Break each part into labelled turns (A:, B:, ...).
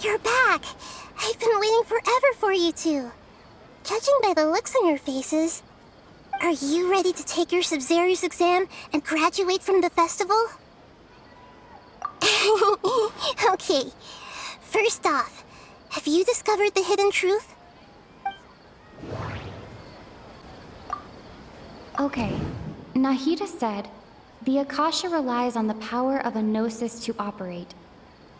A: You're back! I've been waiting forever for you two. Judging by the looks on your faces, are you ready to take your Sub-Zero's exam and graduate from the festival? Okay, first off, have you discovered the hidden truth?
B: Okay, Nahida said, the Akasha relies on the power of a gnosis to operate,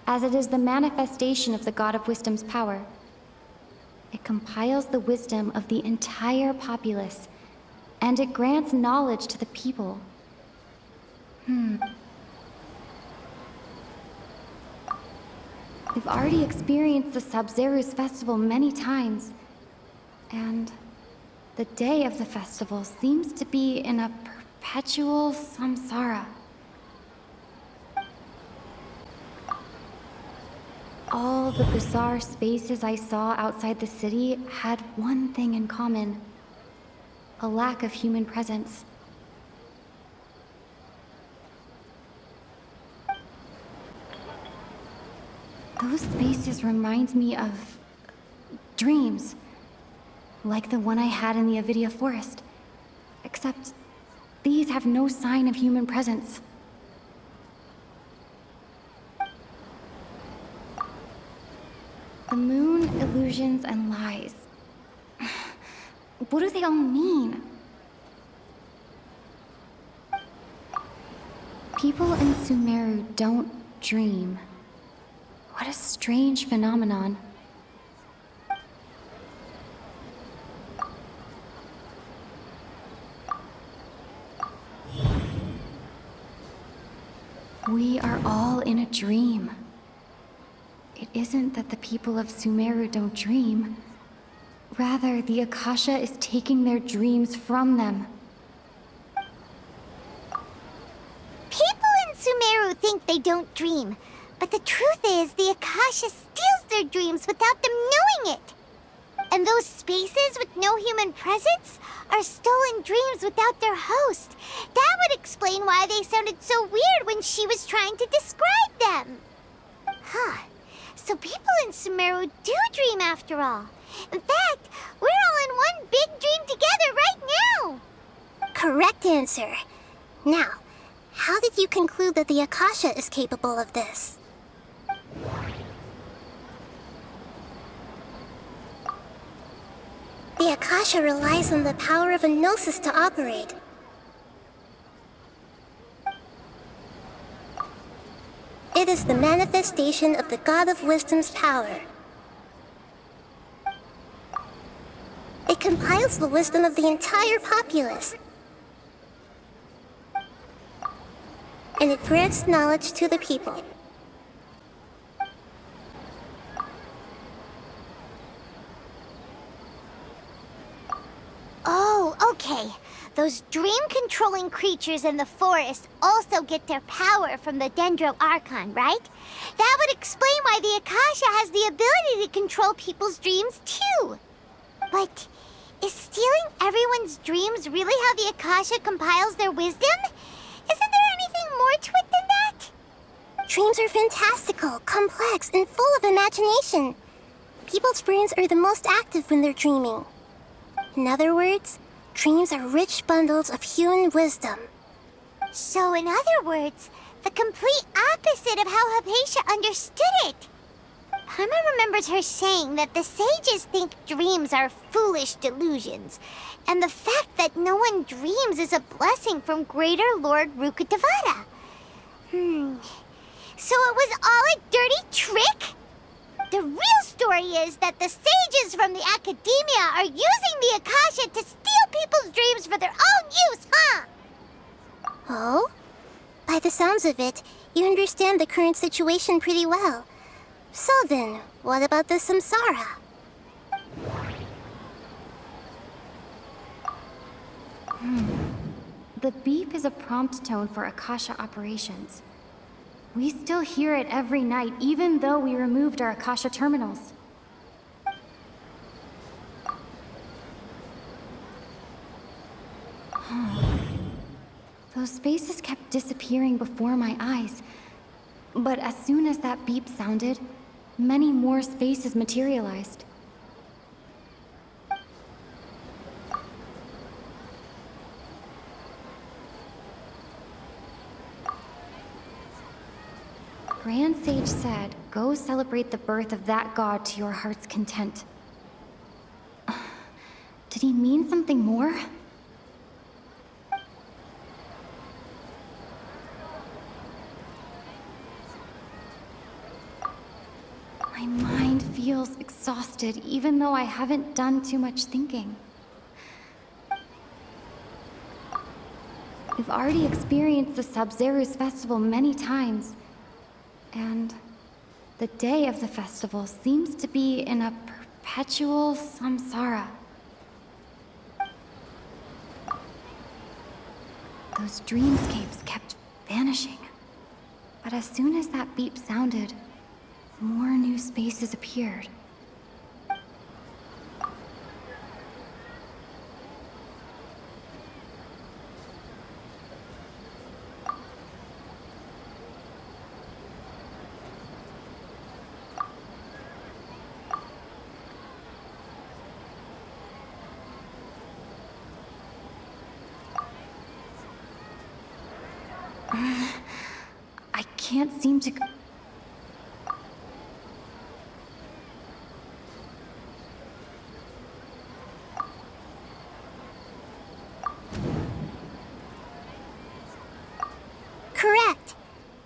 B: as it is the manifestation of the God of Wisdom's power. It compiles the wisdom of the entire populace, and it grants knowledge to the people. We've already experienced the Sub-Zero's festival many times, and the day of the festival seems to be in a perpetual samsara. All the bizarre spaces I saw outside the city had one thing in common: a lack of human presence. Those spaces remind me of dreams, like the one I had in the Avidia Forest, except these have no sign of human presence. The moon, illusions, and lies. What do they all mean? People in Sumeru don't dream. What a strange phenomenon. We are all in a dream. It isn't that the people of Sumeru don't dream. Rather, the Akasha is taking their dreams from them.
A: People in Sumeru think they don't dream, but the truth is the Akasha steals their dreams without them knowing it. And those spaces with no human presence are stolen dreams without their host. That would explain why they sounded so weird when she was trying to describe them. Huh. So people in Sumeru do dream after all. In fact, we're all in one big dream together right now. Correct answer. Now, how did you conclude that the Akasha is capable of this? The Akasha relies on the power of a gnosis to operate. It is the manifestation of the God of Wisdom's power. It compiles the wisdom of the entire populace. And it grants knowledge to the people. Oh, okay. Those dream-controlling creatures in the forest also get their power from the Dendro Archon, right? That would explain why the Akasha has the ability to control people's dreams, too. But is stealing everyone's dreams really how the Akasha compiles their wisdom? Isn't there anything more to it than that? Dreams are fantastical, complex, and full of imagination. People's brains are the most active when they're dreaming. In other words, dreams are rich bundles of human wisdom. So in other words, the complete opposite of how Hypatia understood it. Paimon remembers her saying that the sages think dreams are foolish delusions, and the fact that no one dreams is a blessing from Greater Lord Rukkhadevata. So it was all a dirty trick? The real story is that the sages from the academia are using the Akasha to steal people's dreams for their own use, huh? Oh? By the sounds of it, you understand the current situation pretty well. So then, what about the samsara?
B: The beep is a prompt tone for Akasha operations. We still hear it every night, even though we removed our Akasha terminals. Those spaces kept disappearing before my eyes. But as soon as that beep sounded, many more spaces materialized. Grand Sage said, go celebrate the birth of that god to your heart's content. Did he mean something more? My mind feels exhausted, even though I haven't done too much thinking. We've already experienced the Sub-Zeru's festival many times, and the day of the festival seems to be in a perpetual samsara. Those dreamscapes kept vanishing, but as soon as that beep sounded, more new spaces appeared. I can't seem to...
A: Correct.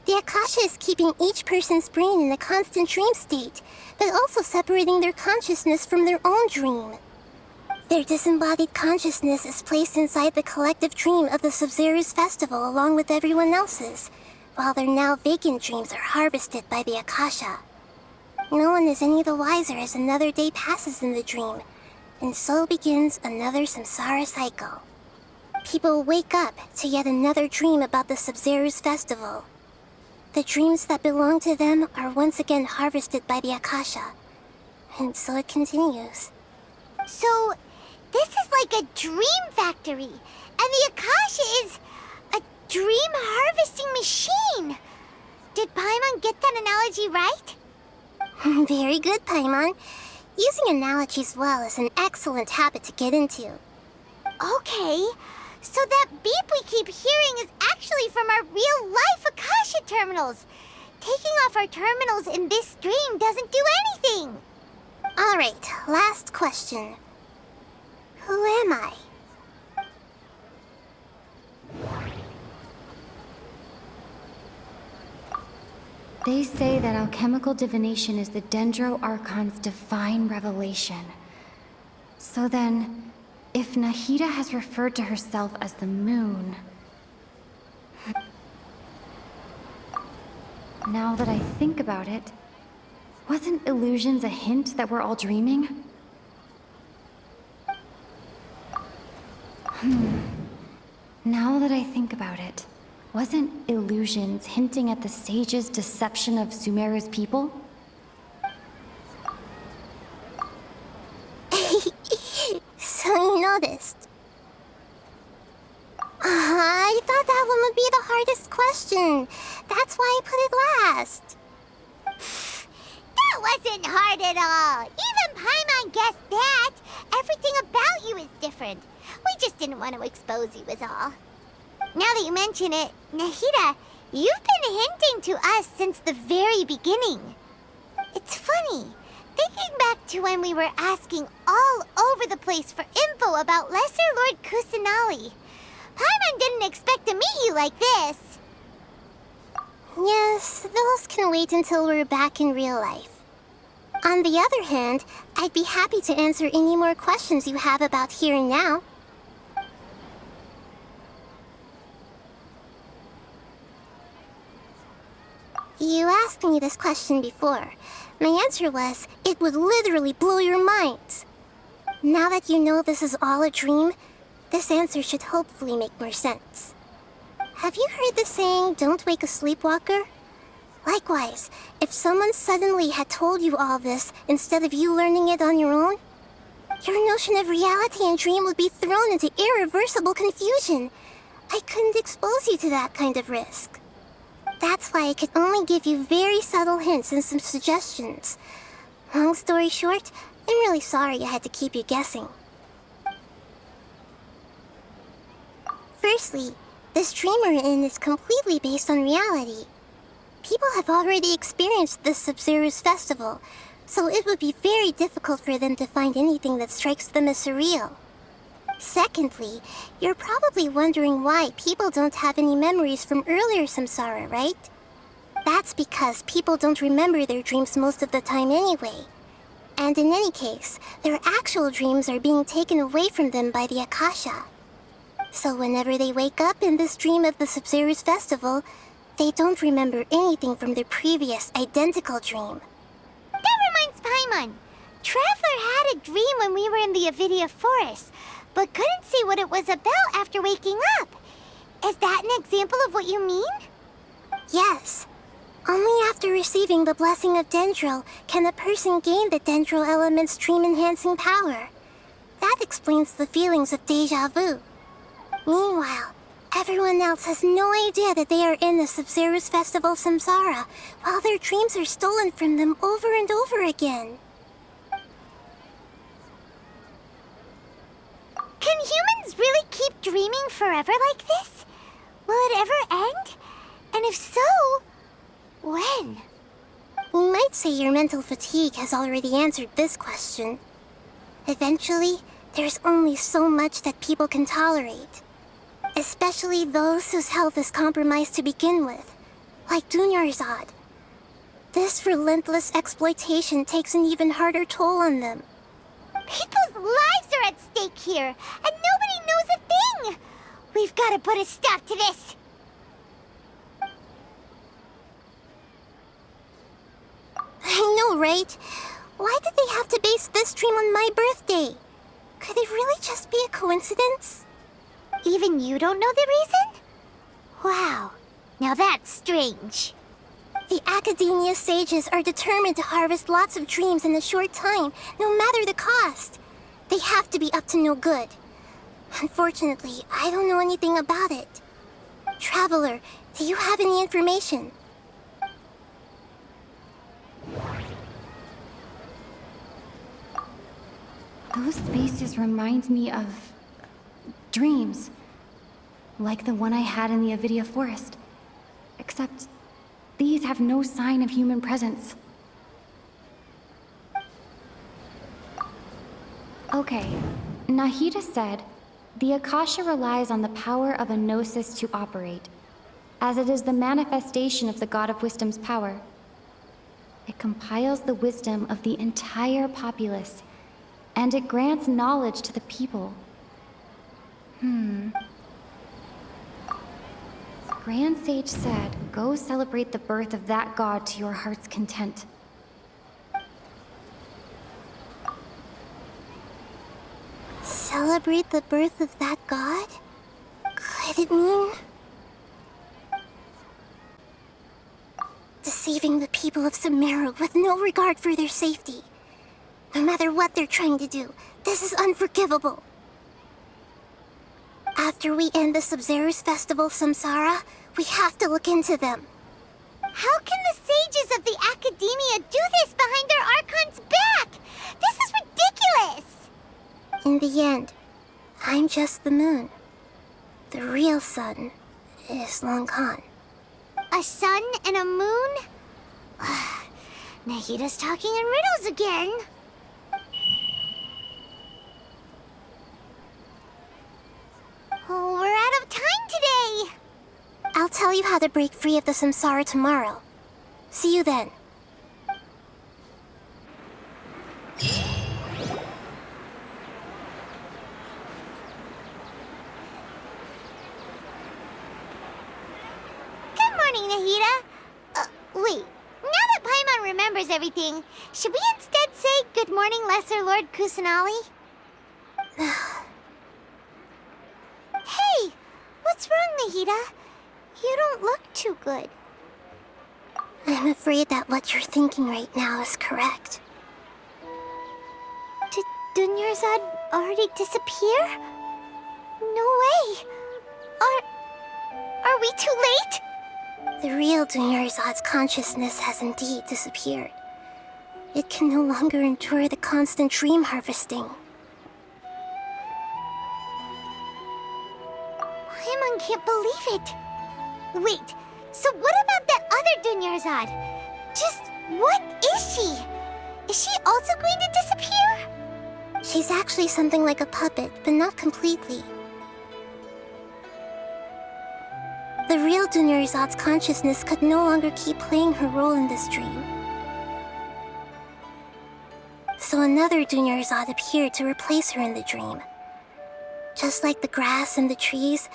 A: The Akasha is keeping each person's brain in a constant dream state, but also separating their consciousness from their own dream. Their disembodied consciousness is placed inside the collective dream of the Sub-Zeru's festival along with everyone else's, while their now vacant dreams are harvested by the Akasha. No one is any the wiser as another day passes in the dream, and so begins another samsara cycle. People wake up to yet another dream about the Sub-Zeru's festival. The dreams that belong to them are once again harvested by the Akasha, and so it continues. So, this is like a dream factory, and the Akasha is a dream harvesting machine. Did Paimon get that analogy right? Very good, Paimon. Using analogies well is an excellent habit to get into. Okay, so that beep we keep hearing is actually from our real-life Akasha terminals. Taking off our terminals in this dream doesn't do anything. All right, last question. Who am I?
B: They say that alchemical divination is the Dendro Archon's divine revelation. So then, if Nahida has referred to herself as the moon... Now that I think about it, wasn't illusions a hint that we're all dreaming? Now that I think about it, wasn't illusions hinting at the sage's deception of Sumeru's people?
A: So you noticed. I thought that one would be the hardest question. That's why I put it last. That wasn't hard at all. Even Paimon guessed that. Everything about you is different. We just didn't want to expose you is all. Now that you mention it, Nahida, you've been hinting to us since the very beginning. It's funny, thinking back to when we were asking all over the place for info about Lesser Lord Kusanali. Paimon didn't expect to meet you like this. Yes, those can wait until we're back in real life. On the other hand, I'd be happy to answer any more questions you have about here and now. You asked me this question before. My answer was, it would literally blow your minds. Now that you know this is all a dream, this answer should hopefully make more sense. Have you heard the saying, don't wake a sleepwalker? Likewise, if someone suddenly had told you all this instead of you learning it on your own, your notion of reality and dream would be thrown into irreversible confusion. I couldn't expose you to that kind of risk. That's why I could only give you very subtle hints and some suggestions. Long story short, I'm really sorry I had to keep you guessing. Firstly, this dream we're in is completely based on reality. People have already experienced this Sub-Zero's festival, so it would be very difficult for them to find anything that strikes them as surreal. Secondly, you're probably wondering why people don't have any memories from earlier samsara, right? That's because people don't remember their dreams most of the time anyway. And in any case, their actual dreams are being taken away from them by the Akasha. So whenever they wake up in this dream of the Sub-Zero's festival, they don't remember anything from their previous identical dream. That reminds Paimon. Traveler had a dream when we were in the Avidia forest, but couldn't see what it was about after waking up. Is that an example of what you mean? Yes. Only after receiving the blessing of Dendril can a person gain the Dendril element's dream-enhancing power. That explains the feelings of déjà vu. Meanwhile, everyone else has no idea that they are in the Sub-Zero's festival samsara, while their dreams are stolen from them over and over again. Can humans really keep dreaming forever like this? Will it ever end? And if so, when? You might say your mental fatigue has already answered this question. Eventually, there's only so much that people can tolerate. Especially those whose health is compromised to begin with, like Dunyarzad. This relentless exploitation takes an even harder toll on them. People's lives are at stake here, and nobody knows a thing! We've got to put a stop to this! I know, right? Why did they have to base this dream on my birthday? Could it really just be a coincidence? Even you don't know the reason? Wow, now that's strange. The Academia sages are determined to harvest lots of dreams in a short time, no matter the cost. They have to be up to no good. Unfortunately, I don't know anything about it. Traveler, do you have any information?
B: Those spaces remind me of dreams. Like the one I had in the Avidia forest. Except these have no sign of human presence. Okay, Nahida said, the Akasha relies on the power of a gnosis to operate, as it is the manifestation of the God of Wisdom's power. It compiles the wisdom of the entire populace, and it grants knowledge to the people. Grand Sage said, go celebrate the birth of that god to your heart's content.
A: Celebrate the birth of that god? Could it mean... deceiving the people of Sumeru with no regard for their safety? No matter what they're trying to do, this is unforgivable. After we end the Sub-Zero's festival samsara, we have to look into them. How can the sages of the Academia do this behind their Archon's back? This is ridiculous! In the end, I'm just the moon. The real sun is Long Khan. A sun and a moon? Nahida's talking in riddles again. Oh, we're out of time today! I'll tell you how to break free of the samsara tomorrow. See you then. Good morning, Nahida. Wait. Now that Paimon remembers everything, should we instead say good morning, Lesser Lord Kusanali? Hey! What's wrong, Nahida? You don't look too good. I'm afraid that what you're thinking right now is correct. Did Dunyarzad already disappear? No way! Are we too late? The real Dunyarzad's consciousness has indeed disappeared. It can no longer endure the constant dream harvesting. Paimon can't believe it. Wait, so what about that other Dunyarzad? Just what is she? Is she also going to disappear? She's actually something like a puppet, but not completely. The real Dunyarzad's consciousness could no longer keep playing her role in this dream. So another Dunyarzad appeared to replace her in the dream. Just like the grass and the trees,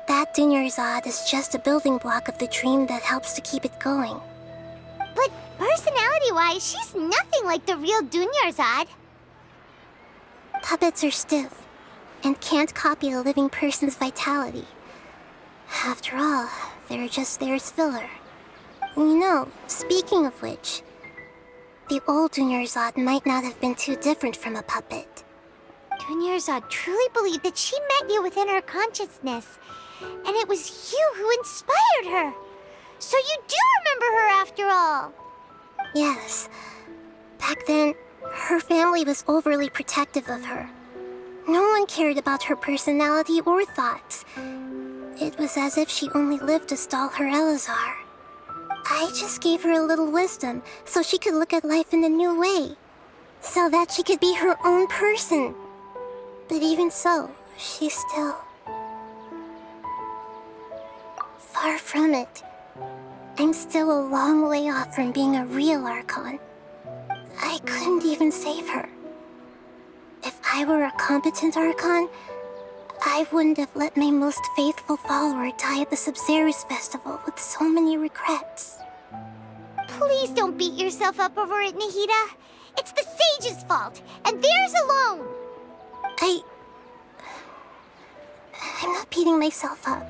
A: that Dunyarzad is just a building block of the dream that helps to keep it going. But personality-wise, she's nothing like the real Dunyarzad. Puppets are stiff and can't copy a living person's vitality. After all, they're just there as filler. You know, speaking of which, the old Dunyarzad might not have been too different from a puppet. Dunyarzad truly believed that she met you within her consciousness, and it was you who inspired her. So you do remember her after all. Yes. Back then, her family was overly protective of her. No one cared about her personality or thoughts. It was as if she only lived to stall her Elazar. I just gave her a little wisdom so she could look at life in a new way, so that she could be her own person. But even so, she's still... far from it. I'm still a long way off from being a real Archon. I couldn't even save her. If I were a competent Archon, I wouldn't have let my most faithful follower die at the Sub-Zerus Festival with so many regrets. Please don't beat yourself up over it, Nahida. It's the Sage's fault, and theirs alone. I'm not beating myself up.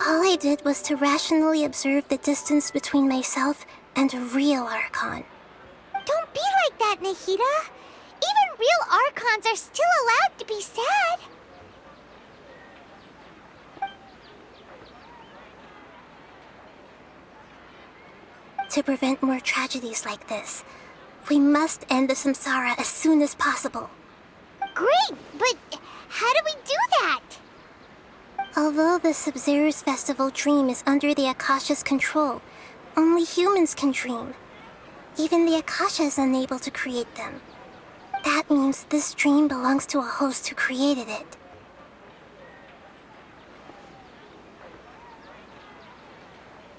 A: All I did was to rationally observe the distance between myself and a real Archon. Don't be like that, Nahida. Even real Archons are still allowed to be sad. To prevent more tragedies like this, we must end the samsara as soon as possible. Great, but how do we do that? Although the Sub-Zerus Festival dream is under the Akasha's control, only humans can dream. Even the Akasha is unable to create them. That means this dream belongs to a host who created it.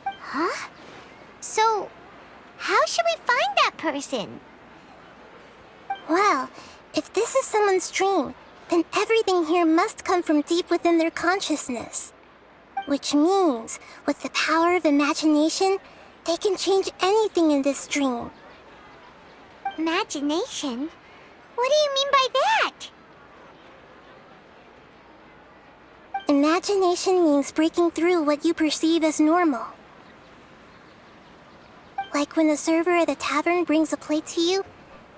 A: Huh? So, how should we find that person? Well, if this is someone's dream, then everything here must come from deep within their consciousness. Which means, with the power of imagination, they can change anything in this dream. Imagination? What do you mean by that? Imagination means breaking through what you perceive as normal. Like when a server at a tavern brings a plate to you,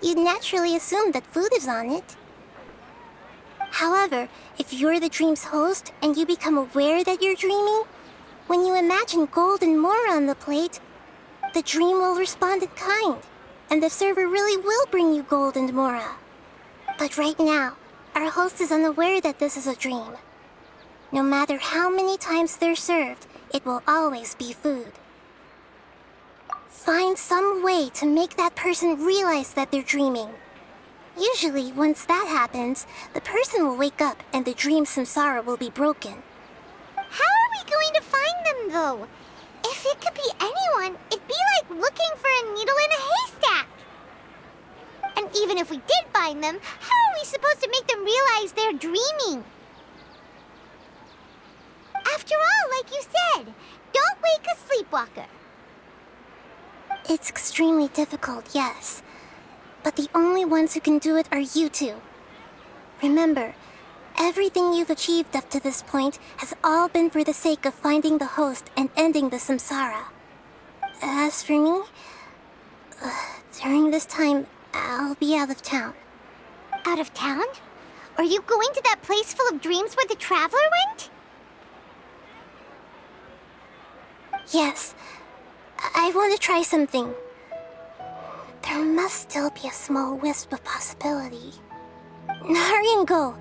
A: you'd naturally assume that food is on it. However, if you're the dream's host and you become aware that you're dreaming, when you imagine gold and more on the plate, the dream will respond in kind, and the server really will bring you gold and mora. But right now, our host is unaware that this is a dream. No matter how many times they're served, it will always be food. Find some way to make that person realize that they're dreaming. Usually, once that happens, the person will wake up and the dream samsara will be broken. How are we going to find them, though? If it could be anyone, it'd be like looking for a needle in a haystack. And even if we did find them, how are we supposed to make them realize they're dreaming? After all, like you said, don't wake a sleepwalker. It's extremely difficult, yes. But the only ones who can do it are you two. Remember, everything you've achieved up to this point has all been for the sake of finding the host and ending the samsara. As for me, during this time, I'll be out of town. Out of town? Are you going to that place full of dreams where the traveler went? Yes, I want to try something. There must still be a small wisp of possibility. Hurry and go.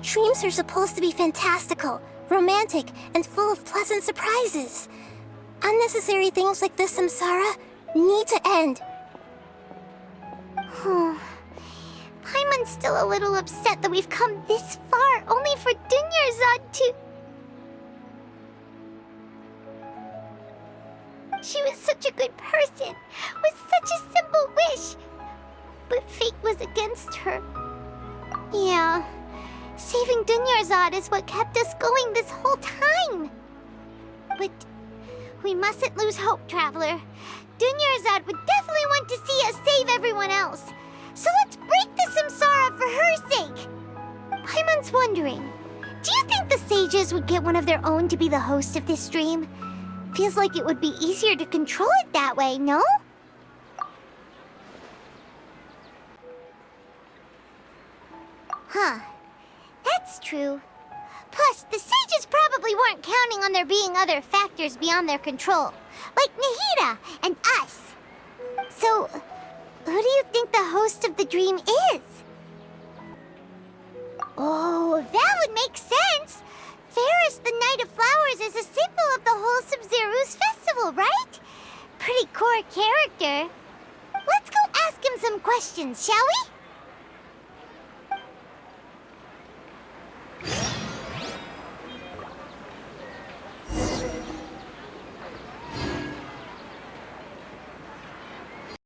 A: Dreams are supposed to be fantastical, romantic, and full of pleasant surprises. Unnecessary things like this samsara need to end. Paimon's still a little upset that we've come this far only for Dunyarzad to... She was such a good person, with such a simple wish. But fate was against her. Yeah, saving Dunyarzad is what kept us going this whole time. But we mustn't lose hope, Traveler. Dunyarzad would definitely want to see us save everyone else. So let's break the samsara for her sake. Paimon's wondering, do you think the sages would get one of their own to be the host of this dream? Feels like it would be easier to control it that way, no? Huh. That's true. Plus, the sages probably weren't counting on there being other factors beyond their control, like Nahida and us. So, who do you think the host of the dream is? Oh, that would make sense! Ferris, the Knight of Flowers, is a symbol of the whole Sub-Zero's festival, right? Pretty core character. Let's go ask him some questions, shall we?